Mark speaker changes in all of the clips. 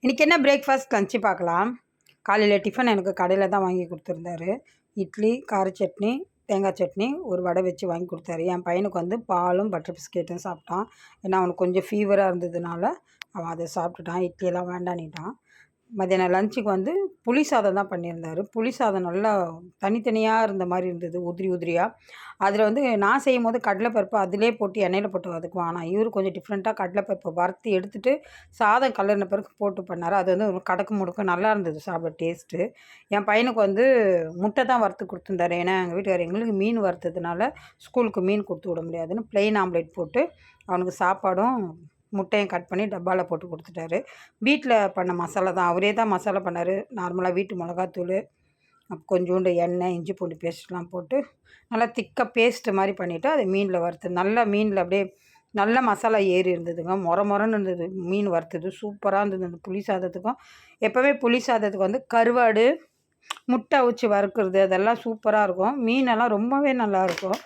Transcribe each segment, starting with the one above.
Speaker 1: இன்றைக்கி என்ன breakfast lunch பார்க்கலாம். காலையில் டிஃபன் எனக்கு கடையில் தான் வாங்கி கொடுத்துருந்தாரு. இட்லி, கார சட்னி, தேங்காய் சட்னி, ஒரு வடை வச்சு வாங்கி கொடுத்தாரு. என் பையனுக்கு வந்து பாலும் பட்டர் பிஸ்கெட்டும் சாப்பிட்டான். ஏன்னா அவனுக்கு கொஞ்சம் ஃபீவராக இருந்ததுனால அவன் அதை சாப்பிட்டுட்டான். இட்லியெல்லாம் வேண்டான்னுட்டான். மதியானம் லஞ்சுக்கு வந்து புளி சாதம் தான் பண்ணியிருந்தார். புளி சாதம் நல்லா தனித்தனியாக இருந்த மாதிரி இருந்தது, உதிரி உதிரியாக. அதில் வந்து நான் செய்யும்போது கடலைப்பருப்பு அதிலே போட்டு எண்ணெயில் போட்டு வதக்குவேன். ஆனால் இவர் கொஞ்சம் டிஃப்ரெண்ட்டாக கடலைப்பருப்பை வறுத்து எடுத்துகிட்டு சாதம் கலர்ன பிறகு போட்டு பண்ணார். அது வந்து ஒரு கடக்கு முடுக்க நல்லா இருந்தது சாப்பிட டேஸ்ட்டு. என் பையனுக்கு வந்து முட்டை தான் வறுத்து கொடுத்துருந்தாரு. ஏன்னா எங்கள் வீட்டுக்காரர் எங்களுக்கு மீன் வறுத்ததுனால ஸ்கூலுக்கு மீன் கொடுத்து விட முடியாதுன்னு ப்ளெயின் ஆம்லேட் போட்டு அவனுக்கு சாப்பாடும் முட்டையும் கட் பண்ணி டப்பாவில் போட்டு கொடுத்துட்டாரு. வீட்டில் பண்ண மசாலா தான், அவரே தான் மசாலா பண்ணார். நார்மலாக வீட்டு மிளகாத்தூள், கொஞ்சோண்டு எண்ணெய், இஞ்சி பூண்டு பேஸ்ட்லாம் போட்டு நல்லா திக்காக பேஸ்ட்டு மாதிரி பண்ணிவிட்டு அதை மீனில் வறுத்து நல்லா மீனில் அப்படியே நல்ல மசாலா ஏறி இருந்ததுங்க. மொரன்னு இருந்தது மீன் வறுத்தது. சூப்பராக இருந்தது அந்த புளி சாதத்துக்கும். எப்போவுமே புளி சாதத்துக்கு வந்து கருவாடு, முட்டை அவிச்சி வறுக்கிறது அதெல்லாம் சூப்பராக இருக்கும். மீனெல்லாம் ரொம்பவே நல்லாயிருக்கும்.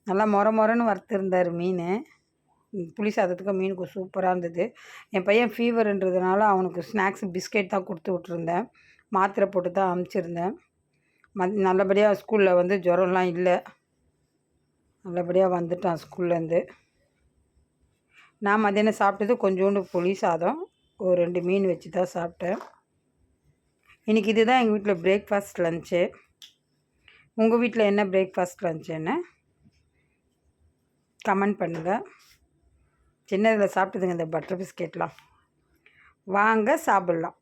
Speaker 1: நல்லா மொரன்னு வறுத்துருந்தார் மீன். புளி சாதத்துக்கும் மீனுக்கும் சூப்பராக இருந்தது. என் பையன் ஃபீவருன்றதுனால அவனுக்கு ஸ்நாக்ஸ் பிஸ்கெட் தான் கொடுத்து விட்ருந்தேன். மாத்திரை போட்டு தான் அனுப்பிச்சிருந்தேன். நல்லபடியாக ஸ்கூலில் வந்து ஜுரம்லாம் இல்லை, நல்லபடியாக வந்துட்டான் ஸ்கூல்லேருந்து. நான் மதியானம் சாப்பிட்டது கொஞ்சோண்டு புளி சாதம், ஒரு 2 மீன் வச்சு தான் சாப்பிட்டேன். இன்றைக்கி இது தான் எங்கள் வீட்டில் பிரேக்ஃபாஸ்ட் லஞ்சு. உங்கள் வீட்டில் என்ன பிரேக்ஃபாஸ்ட் லஞ்சுன்னு கமெண்ட் பண்ணுங்கள். சின்னதில் சாப்பிட்டதுங்க இந்த பட்டர் பிஸ்கெட்லாம். வாங்க சாப்பிட்லாம்.